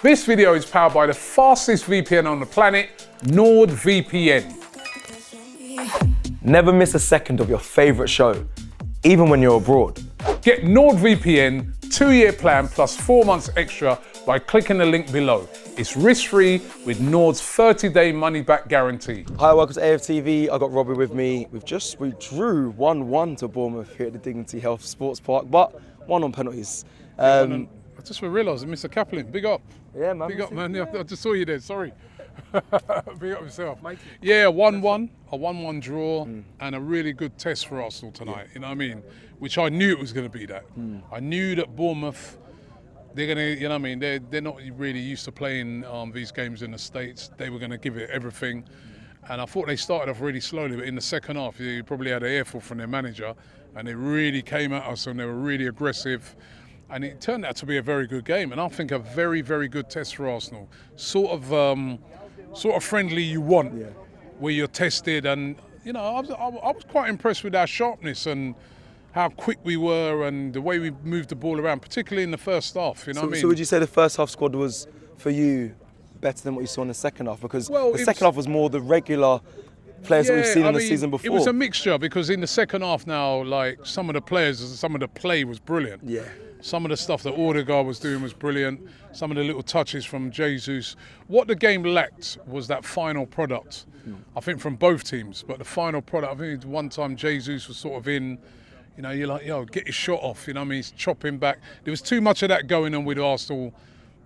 This video is powered by the fastest VPN on the planet, NordVPN. Never miss a second of your favourite show, even when you're abroad. Get NordVPN 2-year plan plus 4 months extra by clicking the link below. It's risk-free with Nord's 30-day money-back guarantee. Hi, welcome to AFTV. I got Robbie with me. We drew 1-1 to Bournemouth here at the Dignity Health Sports Park, but one on penalties. I just realised Mr. Kaplan, big up. Yeah, man. Big up, man. Yeah, I just saw you there, sorry. Big up yourself. Yeah, 1-1, a 1-1 draw, and a really good test for Arsenal tonight, you know what I mean? Which I knew it was going to be that. I knew that Bournemouth, they're going to, you know what I mean, they're not really used to playing these games in the States. They were going to give it everything. And I thought they started off really slowly, but in the second half, you probably had an earful from their manager, and they really came at us and they were really aggressive. And it turned out to be a very good game, and I think a very, very good test for Arsenal. Sort of friendly you want, where you're tested. And you know, I was quite impressed with our sharpness and how quick we were, and the way we moved the ball around, particularly in the first half. You know what I mean? So would you say the first half squad was for you better than what you saw in the second half? Because the second half was more the regular players that we've seen in the season before. It was a mixture, because in the second half now, like some of the players, some of the play was brilliant. Yeah. Some of the stuff that Odegaard was doing was brilliant. Some of the little touches from Jesus. What the game lacked was that final product, I think, from both teams. But the final product, I think one time Jesus was sort of in, you know, you're like, yo, get your shot off. You know what I mean? He's chopping back. There was too much of that going on with Arsenal.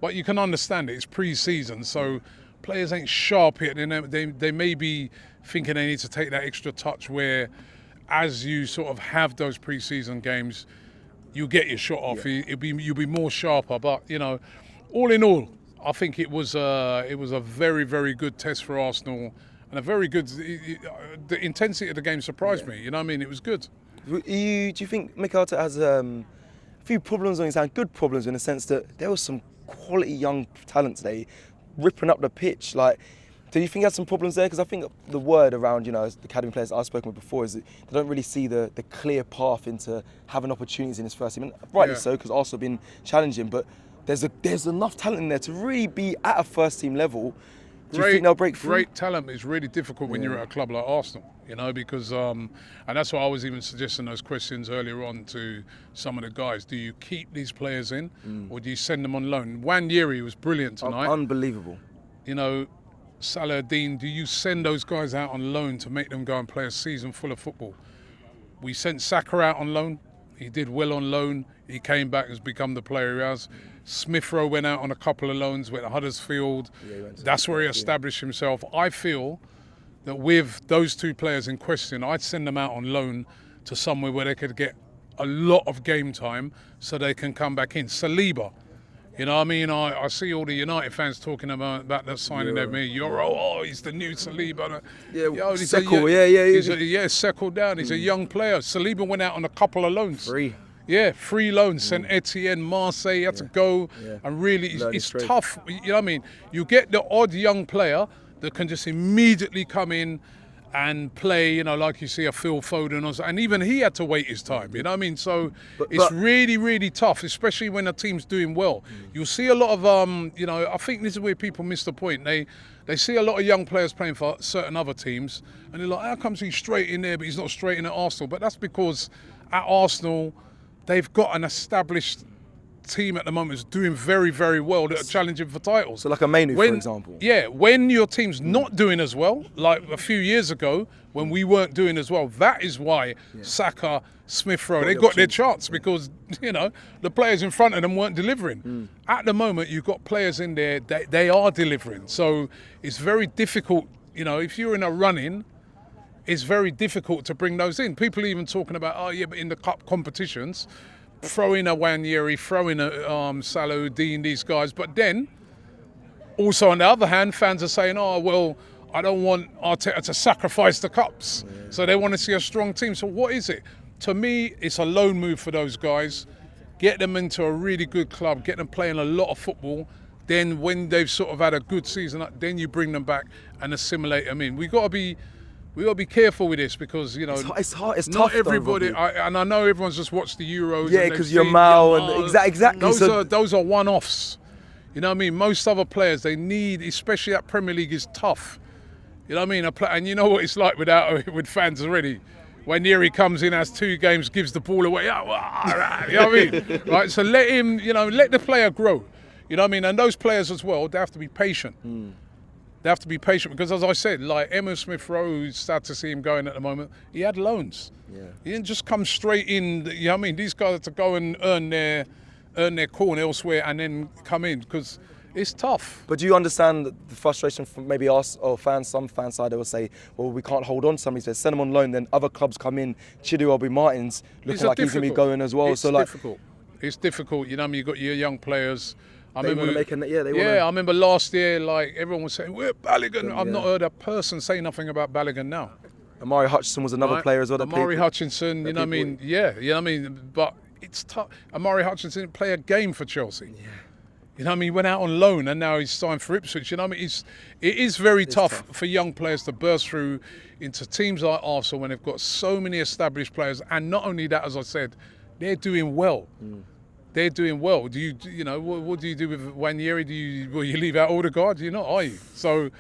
But you can understand it. It's pre-season, so players ain't sharp yet. They may be thinking they need to take that extra touch where, as you sort of have those pre-season games, you get your shot off. You'll be more sharper. But you know, all in all, I think it was a very, very good test for Arsenal, and a very good. The intensity of the game surprised me. You know what I mean? It was good. Do you think Mikel Arteta has a few problems on his hand? Good problems in the sense that there was some quality young talent today, ripping up the pitch. Like, do you think he had some problems there? Because I think the word around, you know, the academy players I've spoken with before is that they don't really see the clear path into having opportunities in his first team. And rightly so, because Arsenal have been challenging, but there's enough talent in there to really be at a first team level. Do you think they'll break through? Great talent is really difficult when you're at a club like Arsenal, you know, because, and that's why I was even suggesting those questions earlier on to some of the guys. Do you keep these players in, or do you send them on loan? Nwaneri was brilliant tonight. Unbelievable. You know, Saladin, do you send those guys out on loan to make them go and play a season full of football? We sent Saka out on loan. He did well on loan. He came back and has become the player he has. Smith-Rowe went out on a couple of loans, went to Huddersfield. That's where he established himself. I feel that with those two players in question, I'd send them out on loan to somewhere where they could get a lot of game time so they can come back in. Saliba. You know what I mean? I see all the United fans talking about that signing of me. He's the new Saliba. He's settled down. He's a young player. Saliba went out on a couple of loans. Free loans. Saint Etienne, Marseille, he had to go. And really, it's tough. You know what I mean? You get the odd young player that can just immediately come in and play, you know, like you see a Phil Foden, and even he had to wait his time, you know what I mean? So it's really, really tough, especially when a team's doing well. You'll see a lot of, you know, I think this is where people miss the point. They see a lot of young players playing for certain other teams, and they're like, how comes he's straight in there, but he's not straight in at Arsenal? But that's because at Arsenal, they've got an established team at the moment is doing very, very well that are challenging for titles. So like a Mainu, for example. Yeah, when your team's not doing as well, like a few years ago when we weren't doing as well, that is why Saka, Smith-Rowe, they got their chance because, you know, the players in front of them weren't delivering. At the moment, you've got players in there, they are delivering. So it's very difficult, you know, if you're in a run-in, it's very difficult to bring those in. People are even talking about, but in the cup competitions, throw in a Nwaneri, throw in a Saladin, these guys. But then, also on the other hand, fans are saying, I don't want Arteta to sacrifice the cups. So they want to see a strong team. So what is it? To me, it's a loan move for those guys. Get them into a really good club, get them playing a lot of football. Then when they've sort of had a good season, then you bring them back and assimilate them in. We got to be careful with this because, you know, it's hard. It's not tough. Everybody, and I know everyone's just watched the Euros. Yeah, because your Mal and exactly. Those are one-offs. You know what I mean? Most other players, they need, especially that Premier League is tough. You know what I mean? And you know what it's like with fans already. When Yeri comes in, has 2 games, gives the ball away. You know what I mean? Right? So let him, let the player grow. You know what I mean? And those players as well, they have to be patient. They have to be patient because, as I said, like Emma Smith-Rowe, who's sad to see him going at the moment, he had loans. Yeah. He didn't just come straight in. You know what I mean? These guys have to go and earn their corn elsewhere and then come in because it's tough. But do you understand the frustration from maybe us or fans? Some fan side, they will say, well, we can't hold on to somebody, so send them on loan. Then other clubs come in. Chidu Obi Martin's looking like he's going to be going as well. It's difficult. It's difficult. You know what I mean? You've got your young players. I remember last year, like everyone was saying, we're Balogun. I've not heard a person say nothing about Balogun now. Amari Hutchinson was another player as well. Amari Hutchinson, you know what I mean? Yeah, you know what I mean? But it's tough. Amari Hutchinson didn't play a game for Chelsea. Yeah. You know what I mean? He went out on loan and now he's signed for Ipswich. You know what I mean? It is very tough for young players to burst through into teams like Arsenal when they've got so many established players. And not only that, as I said, they're doing well. They're doing well. Do what do you do with Wanyeri? Will you leave out Odegaard? You're not, are you? So,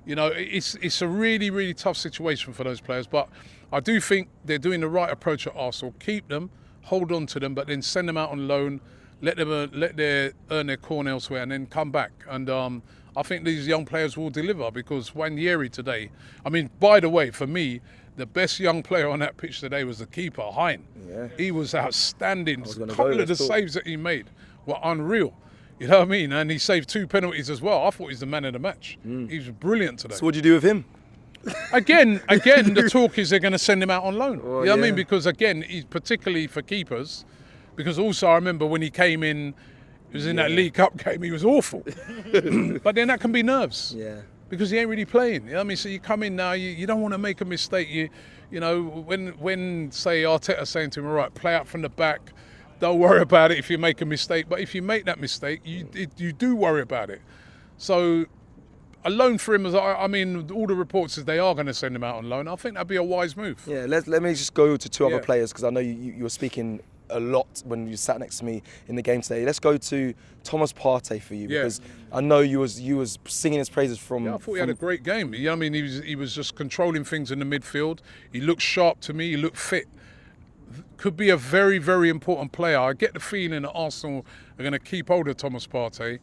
it's a really, really tough situation for those players. But I do think they're doing the right approach at Arsenal. Keep them, hold on to them, but then send them out on loan. Let them earn their corn elsewhere, and then come back. And I think these young players will deliver because Wanyeri today. I mean, by the way, for me, the best young player on that pitch today was the keeper, Hein. Yeah. He was outstanding. A couple of the saves that he made were unreal. You know what I mean? And he saved 2 penalties as well. I thought he was the man of the match. He was brilliant today. So what do you do with him? Again, the talk is they're going to send him out on loan. You know what I mean? Because again, he's particularly for keepers. Because also I remember when he came in, he was in that League Cup game, he was awful. But then that can be nerves. Yeah. Because he ain't really playing. You know what I mean? So you come in now, you don't want to make a mistake. When say Arteta's saying to him, all right, play out from the back, don't worry about it if you make a mistake. But if you make that mistake, you do worry about it. So a loan for him, I mean, all the reports is they are going to send him out on loan. I think that'd be a wise move. Yeah, let me just go to 2 other players because I know you were speaking a lot when you sat next to me in the game today. Let's go to Thomas Partey for you because I know you was singing his praises from. Yeah, I thought he had a great game. You know what I mean? He was just controlling things in the midfield. He looked sharp to me. He looked fit. Could be a very, very important player. I get the feeling that Arsenal are going to keep hold of Thomas Partey.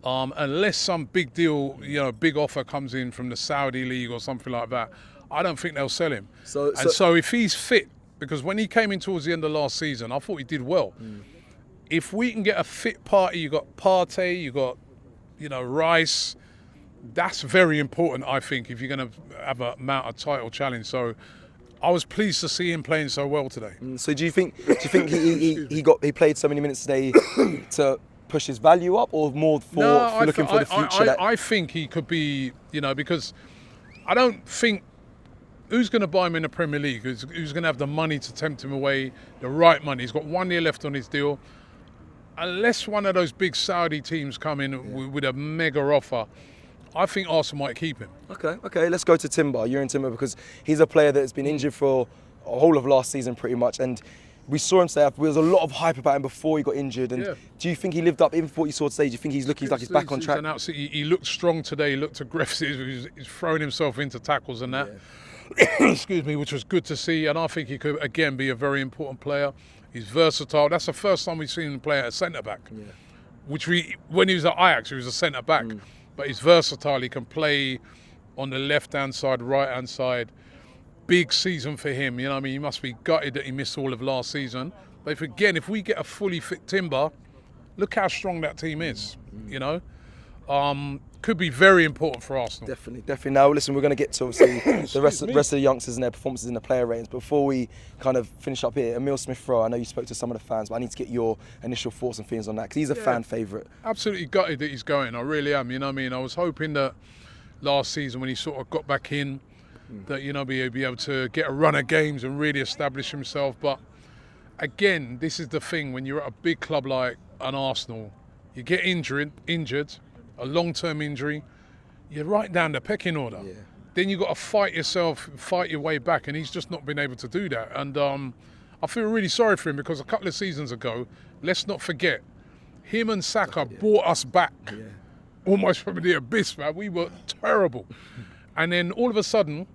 Unless some big deal, big offer comes in from the Saudi League or something like that, I don't think they'll sell him. So if he's fit, because when he came in towards the end of last season, I thought he did well. If we can get a fit party, you got Partey, you got, Rice. That's very important, I think, if you're going to have a mount a title challenge. So I was pleased to see him playing so well today. So do you think he played so many minutes today to push his value up, or more for looking for the future? I think he could be, because I don't think. Who's going to buy him in the Premier League? Who's going to have the money to tempt him away, the right money? He's got 1 year left on his deal. Unless one of those big Saudi teams come in with a mega offer, I think Arsenal might keep him. Okay. Let's go to Timber. You're in Timber because he's a player that's been injured for a whole of last season pretty much. And we saw him say there was a lot of hype about him before he got injured. And do you think he lived up even for what you saw today? Do you think he's looking like he's back on track? He looked strong today. He looked aggressive. He's throwing himself into tackles and that. Excuse me, which was good to see, and I think he could again be a very important player. He's versatile. That's the first time we've seen him play at centre back. Which when he was at Ajax, he was a centre back, but he's versatile. He can play on the left hand side, right hand side. Big season for him. You know what I mean? He must be gutted that he missed all of last season. But if we get a fully fit Timber, look how strong that team is. Could be very important for Arsenal. Definitely. Now, listen, we're going to get to obviously the rest of the youngsters and their performances in the player ratings. But before we kind of finish up here, Emil Smith-Rowe, I know you spoke to some of the fans, but I need to get your initial thoughts and feelings on that because he's a fan favourite. Absolutely gutted that he's going. I really am. You know what I mean? I was hoping that last season when he sort of got back in, that he'd be able to get a run of games and really establish himself. But again, this is the thing when you're at a big club like an Arsenal, you get injured. A long-term injury, you're right down the pecking order. Then you've got to fight your way back, and he's just not been able to do that. And I feel really sorry for him because a couple of seasons ago, let's not forget, him and Saka brought us back almost from the abyss, man. We were terrible. And then all of a sudden,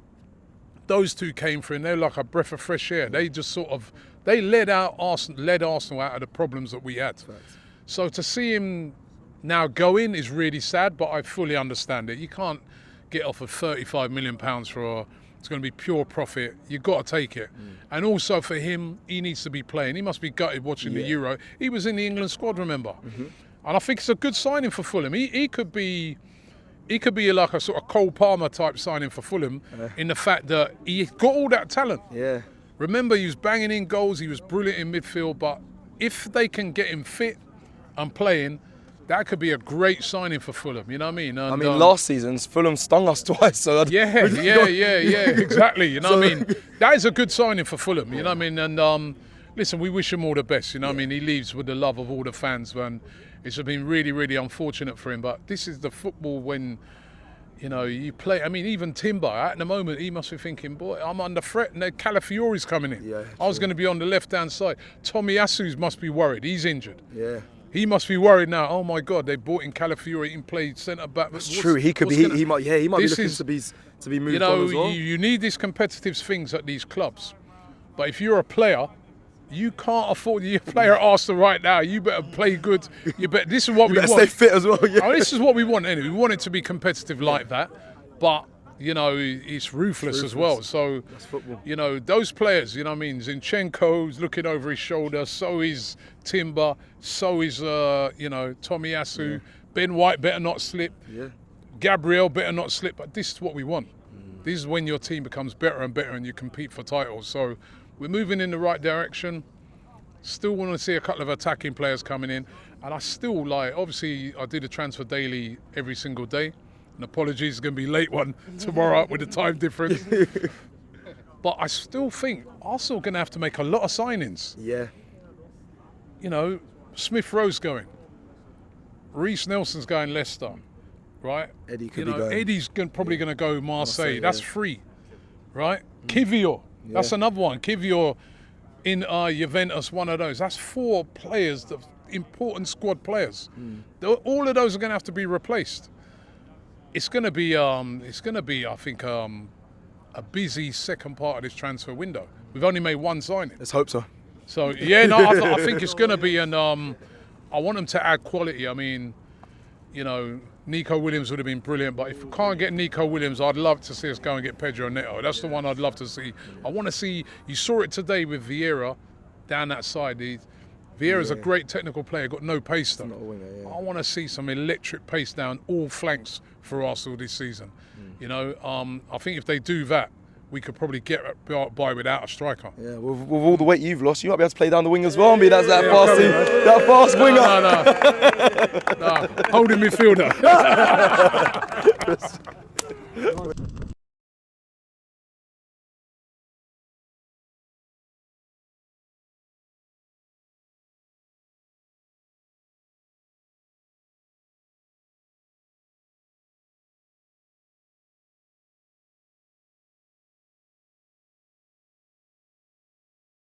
those two came through and they're like a breath of fresh air. They just sort of, they led Arsenal out of the problems that we had. So to see him now going is really sad, but I fully understand it. You can't get off of £35 million for it's going to be pure profit. You've got to take it. And also for him, he needs to be playing. He must be gutted watching the Euro. He was in the England squad, remember? And I think it's a good signing for Fulham. He could be like a sort of Cole Palmer type signing for Fulham in the fact that he got all that talent. Yeah. Remember, he was banging in goals. He was brilliant in midfield. But if they can get him fit and playing, that could be a great signing for Fulham, you know what I mean? And, last season, Fulham stung us twice. So exactly. You know what I mean? That is a good signing for Fulham, you know what I mean? And listen, we wish him all the best, you know what I mean? He leaves with the love of all the fans, and it's been really, really unfortunate for him. But this is the football when, you know, you play. I mean, even Timber, at the moment, he must be thinking, boy, I'm under threat, and Calafiori's coming in. Yeah, I was going to be on the left-hand side. Tomiyasu must be worried. He's injured. Yeah. He must be worried now. Oh my God, they bought in Calafiori and played centre back. That's true. He could be. He might be looking to be moved on as well. You need these competitive things at these clubs, but if you're a player, you can't afford. You're a player at Arsenal right now. You better play good. This is what we want. Stay fit as well. Yeah. Oh, this is what we want. Anyway, we want it to be competitive like that, but. You know, it's ruthless as well. So, you know, those players, you know what I mean? Zinchenko's looking over his shoulder, so is Timber, so is, Tomiyasu. Ben White better not slip. Yeah. Gabriel better not slip. But this is what we want. This is when your team becomes better and better and you compete for titles. So we're moving in the right direction. Still want to see a couple of attacking players coming in. And I still obviously I do the transfer daily every single day. And apologies, it's going to be a late one tomorrow with the time difference. But I still think Arsenal are going to have to make a lot of signings. Yeah. You know, Smith-Rowe's going. Reece Nelson's going Leicester, right? Eddie could be going. Eddie's probably going to go Marseille. That's free, right? Kivior, that's another one. Kivior in Juventus, one of those. That's 4 players, important squad players. All of those are going to have to be replaced. It's going to be, I think, a busy second part of this transfer window. We've only made one signing. Let's hope so. So I think it's going to be, and I want them to add quality. I mean, you know, Nico Williams would have been brilliant, but if we can't get Nico Williams, I'd love to see us go and get Pedro Neto. That's the one I'd love to see. I want to see. You saw it today with Vieira down that side. Vieira's a great technical player, got no pace though. I want to see some electric pace down all flanks for Arsenal this season. You know, I think if they do that, we could probably get by without a striker. Yeah, with all the weight you've lost, you might be able to play down the wing as well. That fast winger. No, holding midfielder.